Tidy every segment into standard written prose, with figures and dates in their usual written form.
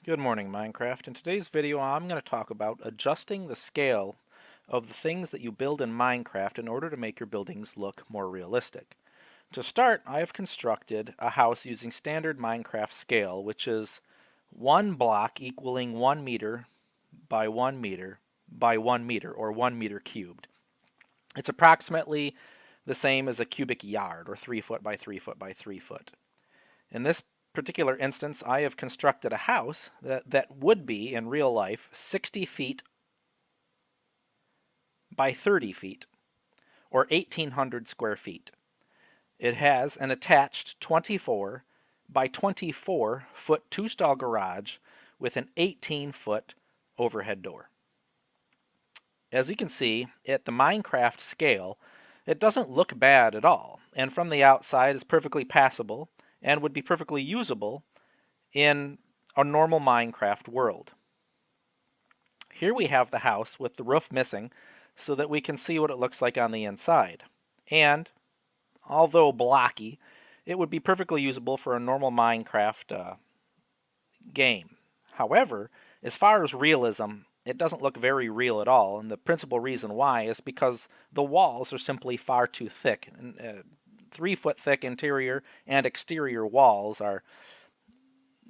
Good morning, Minecraft. In today's video, I'm going to talk about adjusting the scale of the things that you build in Minecraft in order to make your buildings look more realistic. To start, I have constructed a house using standard Minecraft scale, which is one block equaling 1 meter by 1 meter by 1 meter, or 1 meter cubed. It's approximately the same as a cubic yard, or 3 foot by 3 foot by 3 foot. In this particular instance, I have constructed a house that would be, in real life, 60 feet by 30 feet, or 1,800 square feet. It has an attached 24 by 24 foot two-stall garage with an 18-foot overhead door. As you can see, at the Minecraft scale, it doesn't look bad at all, and from the outside is perfectly passable and would be perfectly usable in a normal Minecraft world. Here we have the house with the roof missing so that we can see what it looks like on the inside. And, although blocky, it would be perfectly usable for a normal Minecraft game. However, as far as realism, it doesn't look very real at all, and the principal reason why is because the walls are simply far too thick. 3 foot thick interior and exterior walls are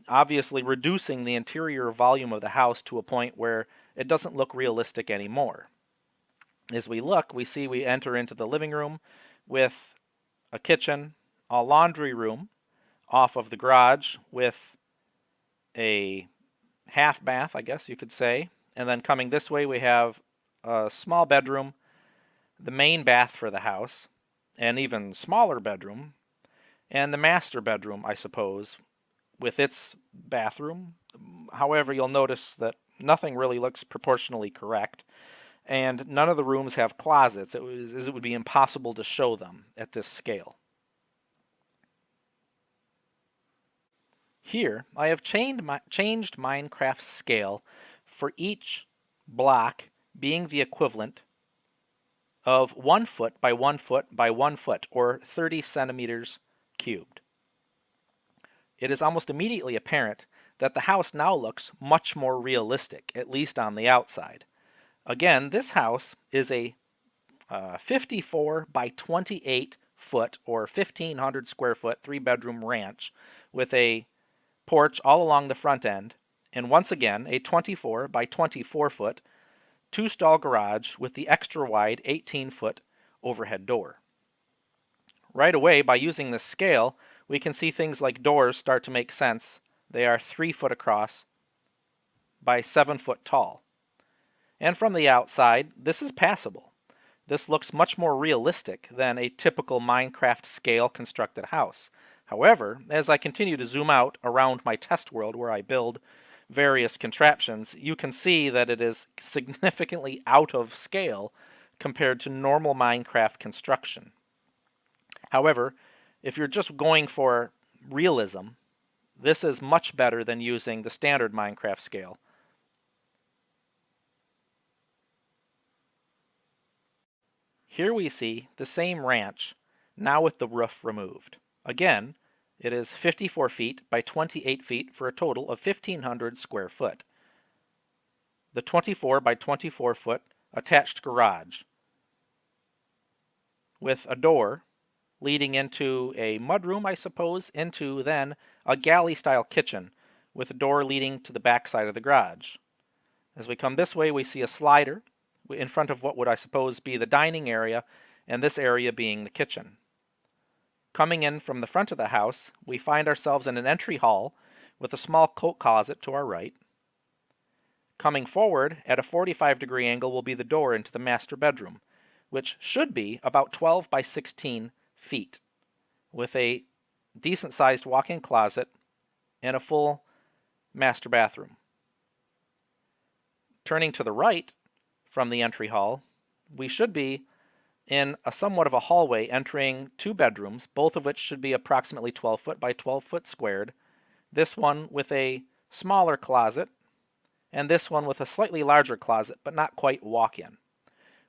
obviously reducing the interior volume of the house to a point where it doesn't look realistic anymore. As we look, we see we enter into the living room with a kitchen, a laundry room off of the garage with a half bath, I guess you could say. And then coming this way, we have a small bedroom, the main bath for the house, an even smaller bedroom, and the master bedroom, I suppose, with its bathroom. However, you'll notice that nothing really looks proportionally correct, and none of the rooms have closets. It would be impossible to show them at this scale. Here, I have changed Minecraft's scale for each block being the equivalent of 1 foot by 1 foot by 1 foot, or 30 centimeters cubed. It is almost immediately apparent that the house now looks much more realistic, at least on the outside. Again, this house is a 54 by 28 foot, or 1,500 square foot, 3-bedroom ranch with a porch all along the front end, and once again a 24 by 24 foot two-stall garage with the extra wide 18-foot overhead door. Right away, by using this scale, we can see things like doors start to make sense. They are 3 foot across by 7 foot tall. And from the outside, this is passable. This looks much more realistic than a typical Minecraft scale constructed house. However, as I continue to zoom out around my test world where I build various contraptions, you can see that it is significantly out of scale compared to normal Minecraft construction. However, if you're just going for realism, this is much better than using the standard Minecraft scale. Here we see the same ranch, now with the roof removed. Again, it is 54 feet by 28 feet for a total of 1,500 square foot. The 24 by 24 foot attached garage with a door leading into a mudroom, I suppose, into then a galley-style kitchen with a door leading to the back side of the garage. As we come this way, we see a slider in front of what would, I suppose, be the dining area, and this area being the kitchen. Coming in from the front of the house, we find ourselves in an entry hall with a small coat closet to our right. Coming forward at a 45-degree angle will be the door into the master bedroom, which should be about 12 by 16 feet, with a decent-sized walk-in closet and a full master bathroom. Turning to the right from the entry hall, we should be in a somewhat of a hallway entering 2 bedrooms, both of which should be approximately 12 foot by 12 foot squared. This one with a smaller closet, and this one with a slightly larger closet, but not quite walk-in.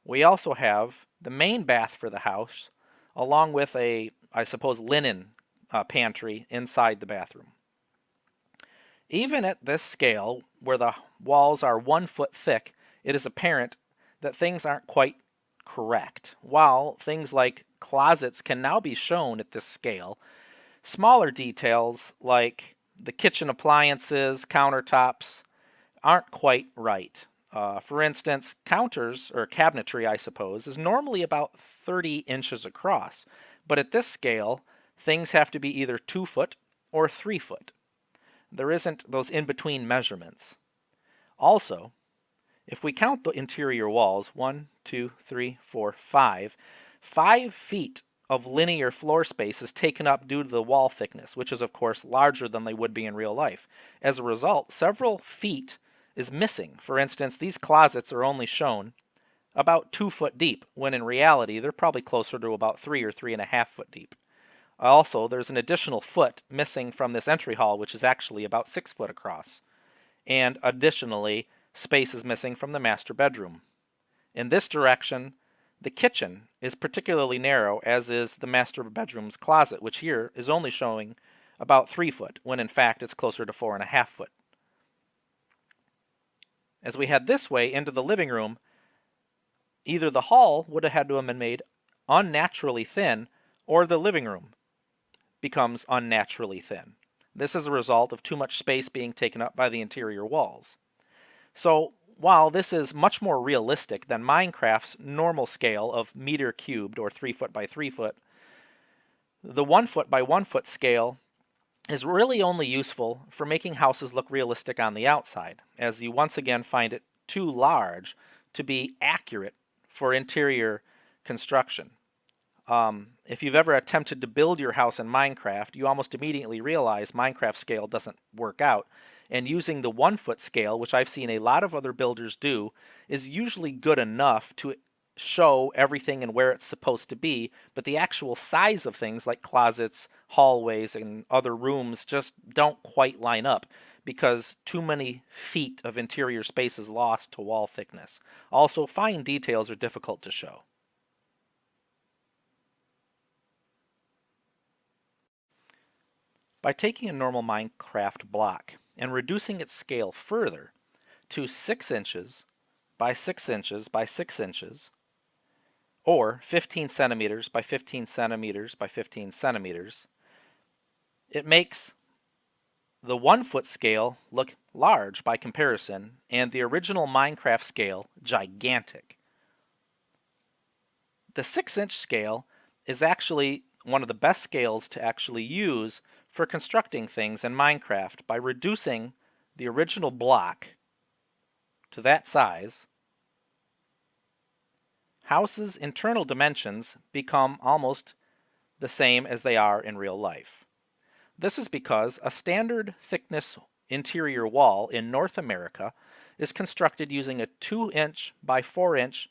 We also have the main bath for the house, along with a, I suppose, linen pantry inside the bathroom. Even at this scale, where the walls are 1 foot thick, it is apparent that things aren't quite correct. While things like closets can now be shown at this scale, smaller details like the kitchen appliances, countertops, aren't quite right. For instance, counters, or cabinetry, I suppose, is normally about 30 inches across, but at this scale, things have to be either 2 foot or 3 foot. There isn't those in between measurements. Also, if we count the interior walls, 1, 2, 3, 4, 5, 5 feet of linear floor space is taken up due to the wall thickness, which is, of course, larger than they would be in real life. As a result, several feet is missing. For instance, these closets are only shown about 2 foot deep, when in reality they're probably closer to about 3 or 3.5 foot deep. Also, there's an additional foot missing from this entry hall, which is actually about 6 foot across. And additionally, space is missing from the master bedroom. In this direction, the kitchen is particularly narrow, as is the master bedroom's closet, which here is only showing about 3 foot, when in fact it's closer to 4.5 foot. As we head this way into the living room, either the hall would have had to have been made unnaturally thin, or the living room becomes unnaturally thin. This is a result of too much space being taken up by the interior walls. So, while this is much more realistic than Minecraft's normal scale of meter cubed, or 3 foot by 3 foot, the 1 foot by 1 foot scale is really only useful for making houses look realistic on the outside, as you once again find it too large to be accurate for interior construction. If you've ever attempted to build your house in Minecraft, you almost immediately realize Minecraft scale doesn't work out. And using the 1 foot scale, which I've seen a lot of other builders do, is usually good enough to show everything and where it's supposed to be, but the actual size of things like closets, hallways, and other rooms just don't quite line up because too many feet of interior space is lost to wall thickness. Also, fine details are difficult to show. By taking a normal Minecraft block and reducing its scale further to 6 inches by 6 inches by 6 inches, or 15 centimeters by 15 centimeters by 15 centimeters, it makes the 1 foot scale look large by comparison, and the original Minecraft scale gigantic. The 6-inch scale is actually one of the best scales to actually use for constructing things in Minecraft. By reducing the original block to that size, houses' internal dimensions become almost the same as they are in real life. This is because a standard thickness interior wall in North America is constructed using a 2-inch by 4-inch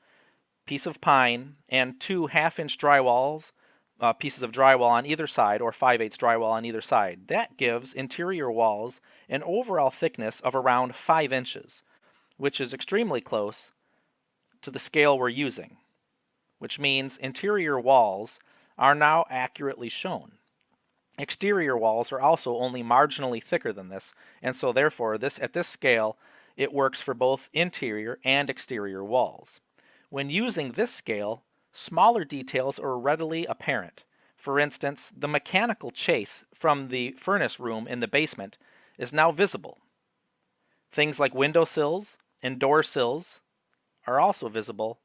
piece of pine and 2 half-inch drywalls, pieces of drywall on either side, or 5/8 drywall on either side. That gives interior walls an overall thickness of around 5 inches, which is extremely close to the scale we're using, which means interior walls are now accurately shown. Exterior walls are also only marginally thicker than this, and so therefore at this scale it works for both interior and exterior walls. When using this scale, smaller details are readily apparent. For instance, the mechanical chase from the furnace room in the basement is now visible. Things like window sills and door sills are also visible,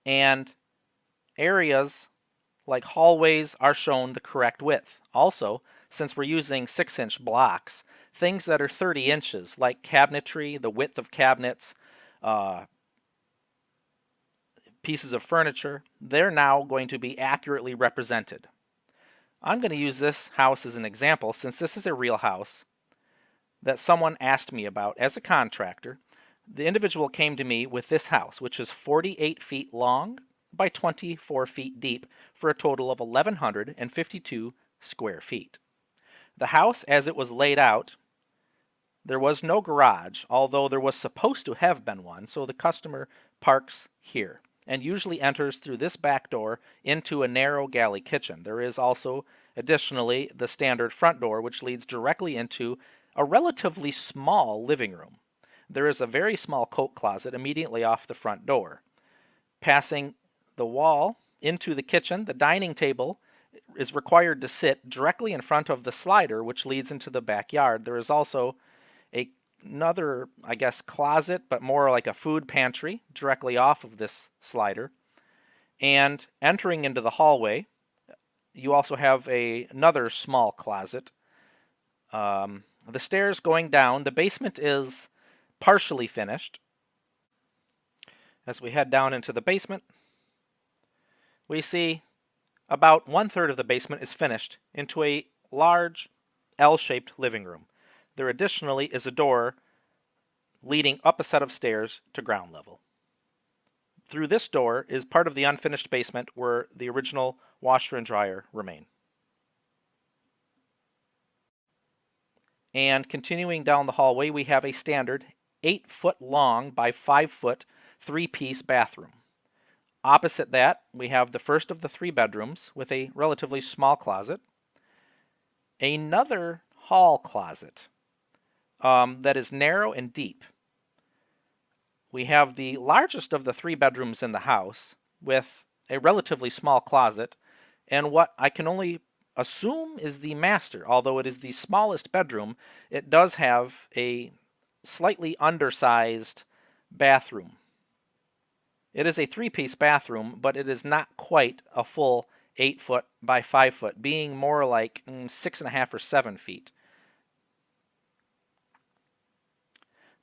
and areas like hallways are shown the correct width. Also, since we're using 6-inch blocks, things that are 30 inches, like cabinetry, the width of cabinets, pieces of furniture, they're now going to be accurately represented. I'm going to use this house as an example, since this is a real house that someone asked me about as a contractor. The individual came to me with this house, which is 48 feet long by 24 feet deep, for a total of 1,152 square feet. The house, as it was laid out, there was no garage, although there was supposed to have been one, so the customer parks here and usually enters through this back door into a narrow galley kitchen. There is also Additionally, the standard front door, which leads directly into a relatively small living room. There is a very small coat closet immediately off the front door. Passing the wall into the kitchen, the dining table is required to sit directly in front of the slider, which leads into the backyard. There is also another, I guess, closet, but more like a food pantry directly off of this slider. And entering into the hallway, you also have another small closet. The stairs going down, the basement is partially finished. As we head down into the basement, we see about 1/3 of the basement is finished into a large L-shaped living room. There additionally is a door leading up a set of stairs to ground level. Through this door is part of the unfinished basement where the original washer and dryer remain. And continuing down the hallway, we have a standard 8-foot long by 5-foot 3-piece bathroom. Opposite that, we have the first of the 3 bedrooms with a relatively small closet. Another hall closet that is narrow and deep. We have the largest of the 3 bedrooms in the house with a relatively small closet, and what I can only assume is the master. Although it is the smallest bedroom, it does have a slightly undersized bathroom. It is a 3-piece bathroom, but it is not quite a full 8-foot by 5-foot, being more like 6.5 or 7 feet.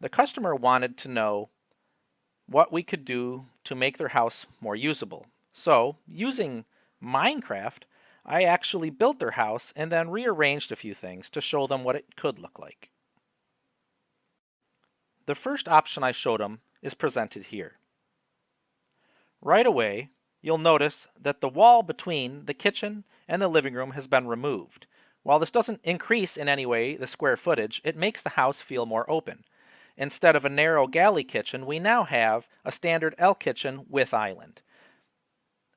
The customer wanted to know what we could do to make their house more usable. So, using Minecraft, I actually built their house and then rearranged a few things to show them what it could look like. The first option I showed them is presented here. Right away, you'll notice that the wall between the kitchen and the living room has been removed. While this doesn't increase in any way the square footage, it makes the house feel more open. Instead of a narrow galley kitchen, we now have a standard L kitchen with island.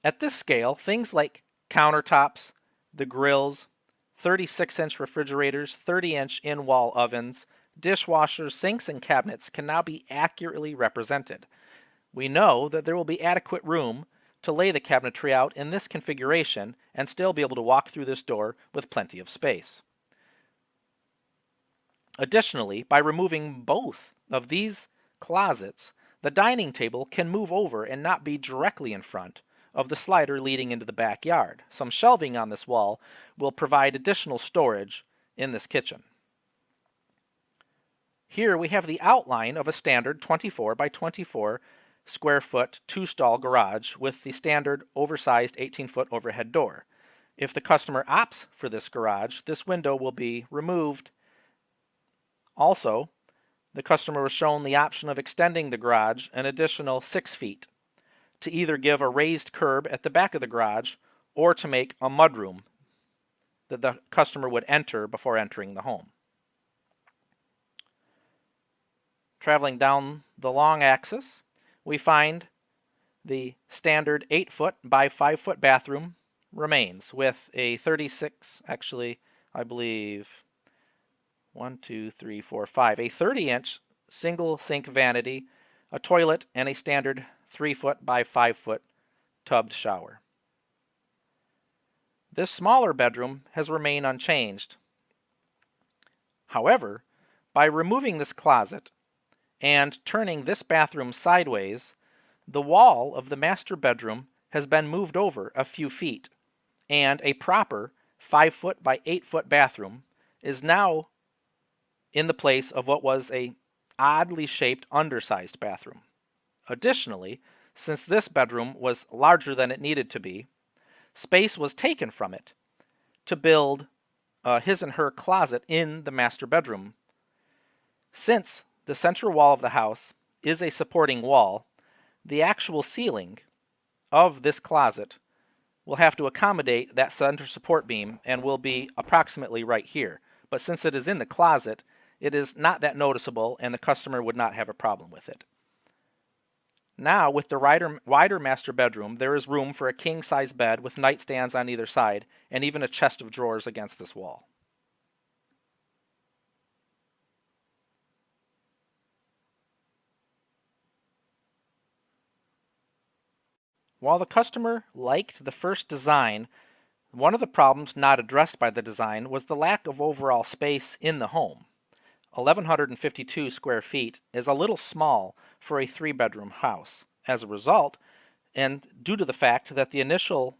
At this scale, things like countertops, the grills, 36-inch refrigerators, 30-inch in-wall ovens, dishwashers, sinks, and cabinets can now be accurately represented. We know that there will be adequate room to lay the cabinetry out in this configuration and still be able to walk through this door with plenty of space. Additionally, by removing both of these closets, the dining table can move over and not be directly in front of the slider leading into the backyard. Some shelving on this wall will provide additional storage in this kitchen. Here we have the outline of a standard 24 by 24 square foot 2-stall garage with the standard oversized 18-foot overhead door. If the customer opts for this garage, this window will be removed. Also, the customer was shown the option of extending the garage an additional 6 feet to either give a raised curb at the back of the garage or to make a mudroom that the customer would enter before entering the home. Traveling down the long axis, we find the standard 8-foot by 5-foot bathroom remains with a 36, actually, I believe, 1, 2, 3, 4, 5, a 30-inch single sink vanity, a toilet, and a standard 3-foot by 5-foot tubbed shower. This smaller bedroom has remained unchanged. However, by removing this closet and turning this bathroom sideways, the wall of the master bedroom has been moved over a few feet, and a proper 5-foot by 8-foot bathroom is now in the place of what was a oddly shaped undersized bathroom. Additionally, since this bedroom was larger than it needed to be, space was taken from it to build his and her closet in the master bedroom. Since the center wall of the house is a supporting wall, the actual ceiling of this closet will have to accommodate that center support beam and will be approximately right here. But since it is in the closet, it is not that noticeable and the customer would not have a problem with it. Now, with the wider master bedroom, there is room for a king-size bed with nightstands on either side, and even a chest of drawers against this wall. While the customer liked the first design, one of the problems not addressed by the design was the lack of overall space in the home. 1,152 square feet is a little small for a three-bedroom house. As a result, and due to the fact that the initial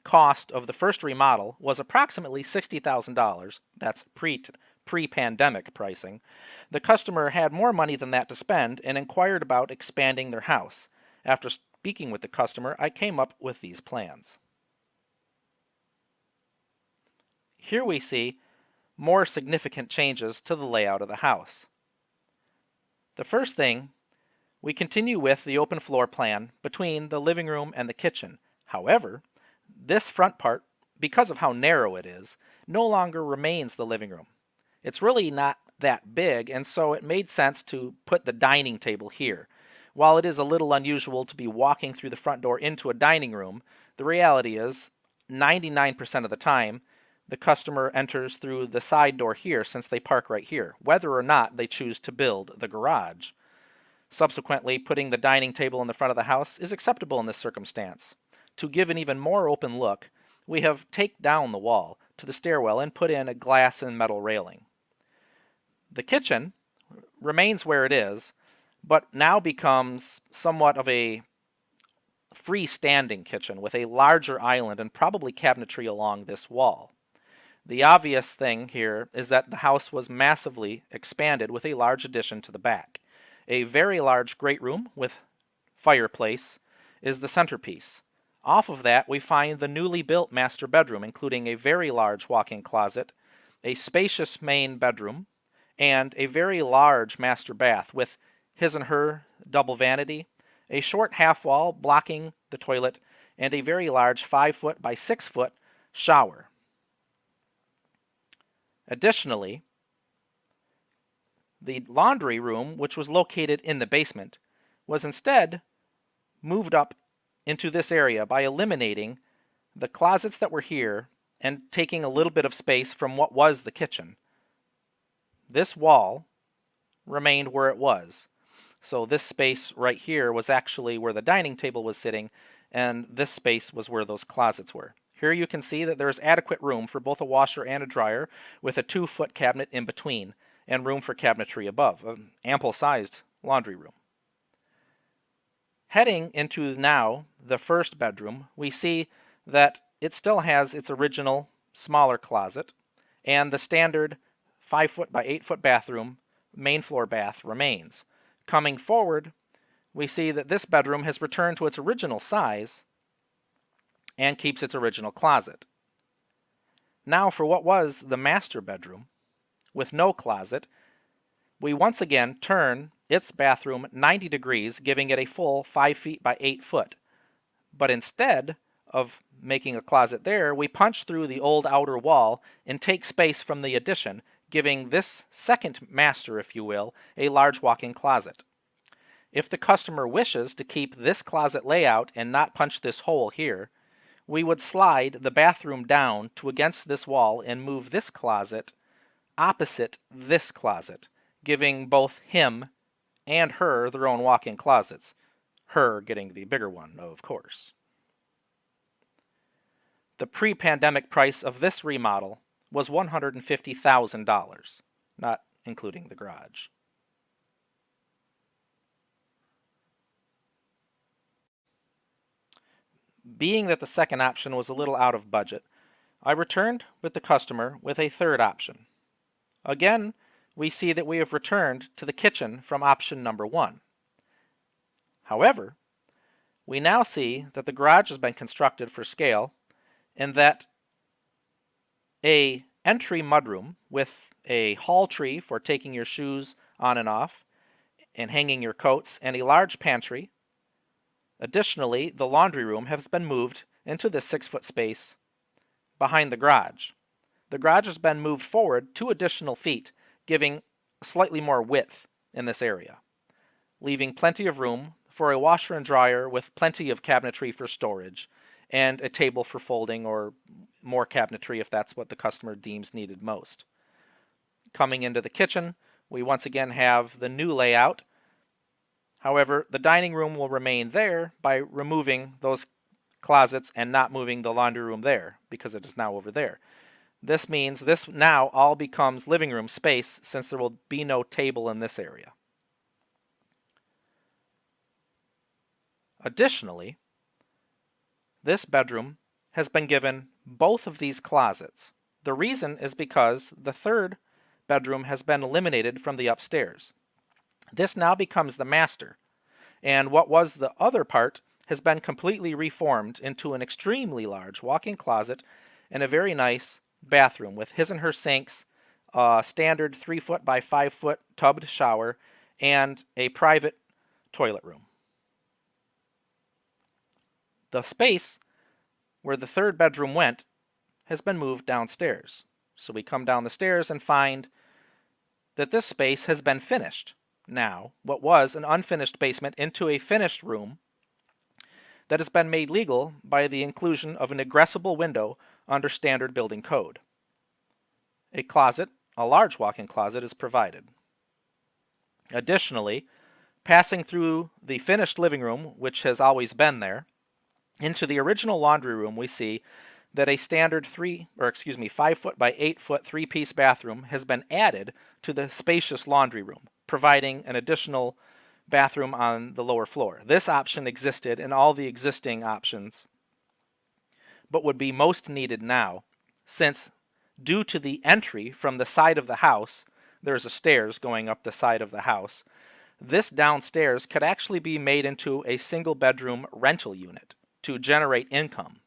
cost of the first remodel was approximately $60,000, that's pre-pandemic pricing, the customer had more money than that to spend and inquired about expanding their house. After speaking with the customer, I came up with these plans. Here we see more significant changes to the layout of the house. The first thing, we continue with the open floor plan between the living room and the kitchen. However, this front part, because of how narrow it is, no longer remains the living room. It's really not that big, and so it made sense to put the dining table here. While it is a little unusual to be walking through the front door into a dining room, the reality is 99% of the time the customer enters through the side door here since they park right here, whether or not they choose to build the garage. Subsequently, putting the dining table in the front of the house is acceptable in this circumstance. To give an even more open look, we have taken down the wall to the stairwell and put in a glass and metal railing. The kitchen remains where it is, but now becomes somewhat of a freestanding kitchen with a larger island and probably cabinetry along this wall. The obvious thing here is that the house was massively expanded with a large addition to the back. A very large great room with fireplace is the centerpiece. Off of that, we find the newly built master bedroom, including a very large walk-in closet, a spacious main bedroom, and a very large master bath with his and her double vanity, a short half wall blocking the toilet, and a very large 5-foot by 6-foot shower. Additionally, the laundry room, which was located in the basement, was instead moved up into this area by eliminating the closets that were here and taking a little bit of space from what was the kitchen. This wall remained where it was. So this space right here was actually where the dining table was sitting, and this space was where those closets were. Here you can see that there is adequate room for both a washer and a dryer with a 2-foot cabinet in between and room for cabinetry above, an ample-sized laundry room. Heading into now the first bedroom, we see that it still has its original smaller closet, and the standard 5-foot by 8-foot bathroom, main floor bath, remains. Coming forward, we see that this bedroom has returned to its original size and keeps its original closet. Now for what was the master bedroom, with no closet, we once again turn its bathroom 90 degrees, giving it a full 5 feet by 8 foot. But instead of making a closet there, we punch through the old outer wall and take space from the addition, giving this second master, if you will, a large walk-in closet. If the customer wishes to keep this closet layout and not punch this hole here, we would slide the bathroom down to against this wall and move this closet opposite this closet, giving both him and her their own walk-in closets, her getting the bigger one, of course. The pre-pandemic price of this remodel was $150,000, not including the garage. Being that the second option was a little out of budget, I returned with the customer with a third option. Again, we see that we have returned to the kitchen from option number 1. However, we now see that the garage has been constructed for scale and that a entry mudroom with a hall tree for taking your shoes on and off and hanging your coats, and a large pantry. Additionally, the laundry room has been moved into this 6-foot space behind the garage. The garage has been moved forward 2 additional feet, giving slightly more width in this area, leaving plenty of room for a washer and dryer with plenty of cabinetry for storage and a table for folding or more cabinetry if that's what the customer deems needed most. Coming into the kitchen, we once again have the new layout. However, the dining room will remain there by removing those closets and not moving the laundry room there because it is now over there. This means this now all becomes living room space since there will be no table in this area. Additionally, this bedroom has been given both of these closets. The reason is because the third bedroom has been eliminated from the upstairs. This now becomes the master, and what was the other part has been completely reformed into an extremely large walk-in closet and a very nice bathroom with his and her sinks, a standard 3-foot by 5-foot tubbed shower, and a private toilet room. The space where the third bedroom went has been moved downstairs. So we come down the stairs and find that this space has been finished. Now, what was an unfinished basement into a finished room that has been made legal by the inclusion of an egressible window under standard building code. A closet, a large walk-in closet, is provided. Additionally, passing through the finished living room, which has always been there, into the original laundry room, we see that a standard 5-foot by 8-foot 3-piece bathroom has been added to the spacious laundry room, providing an additional bathroom on the lower floor. This option existed in all the existing options, but would be most needed now, since due to the entry from the side of the house, there's a stairs going up the side of the house, this downstairs could actually be made into a single bedroom rental unit to generate income.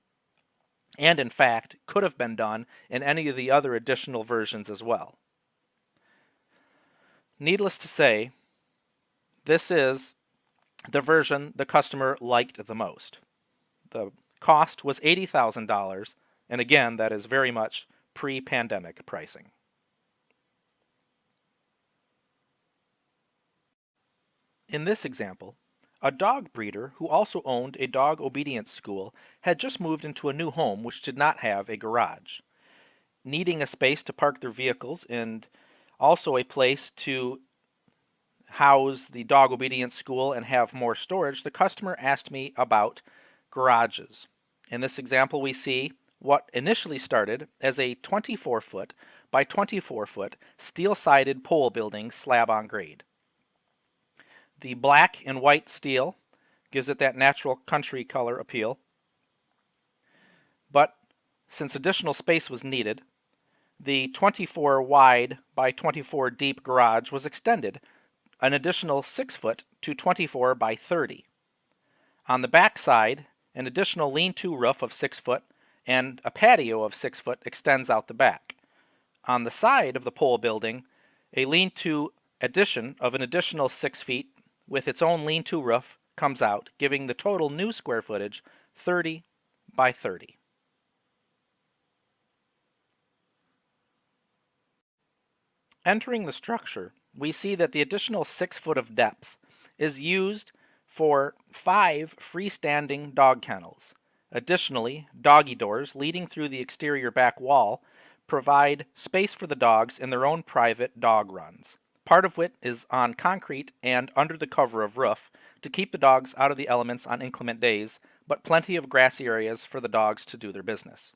And in fact, could have been done in any of the other additional versions as well. Needless to say, this is the version the customer liked the most. The cost was $80,000, and again, that is very much pre-pandemic pricing. In this example, a dog breeder who also owned a dog obedience school had just moved into a new home which did not have a garage. Needing a space to park their vehicles and also a place to house the dog obedience school and have more storage, the customer asked me about garages. In this example, we see what initially started as a 24-foot by 24-foot steel-sided pole building slab on grade. The black and white steel gives it that natural country color appeal. But since additional space was needed, the 24 wide by 24 deep garage was extended an additional 6-foot to 24 by 30. On the back side, an additional lean-to roof of 6 foot and a patio of 6 foot extends out the back. On the side of the pole building, a lean-to addition of an additional 6 feet with its own lean-to roof comes out, giving the total new square footage 30 by 30. Entering the structure, we see that the additional 6 foot of depth is used for 5 freestanding dog kennels. Additionally, doggy doors leading through the exterior back wall provide space for the dogs in their own private dog runs. Part of which is on concrete and under the cover of roof to keep the dogs out of the elements on inclement days, but plenty of grassy areas for the dogs to do their business.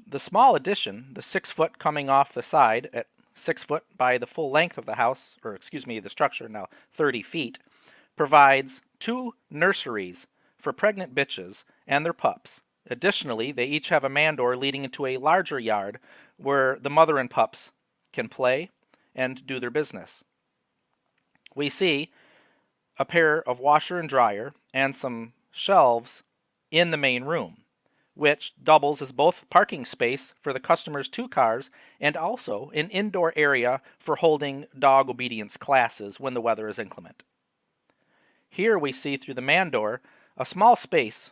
The small addition, the 6 foot coming off the side at 6 foot by the full length of the house, the structure now 30 feet, provides 2 nurseries for pregnant bitches and their pups. Additionally, they each have a man door leading into a larger yard where the mother and pups can play and do their business. We see a pair of washer and dryer and some shelves in the main room, which doubles as both parking space for the customer's 2 cars and also an indoor area for holding dog obedience classes when the weather is inclement. Here we see through the man door a small space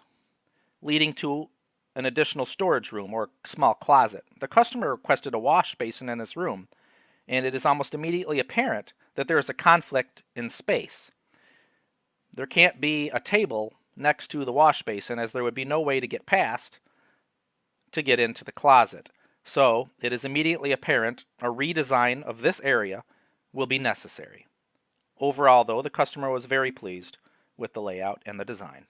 leading to an additional storage room or small closet. The customer requested a wash basin in this room, and it is almost immediately apparent that there is a conflict in space. There can't be a table next to the wash basin, as there would be no way to get past to get into the closet. So it is immediately apparent a redesign of this area will be necessary. Overall, though, the customer was very pleased with the layout and the design.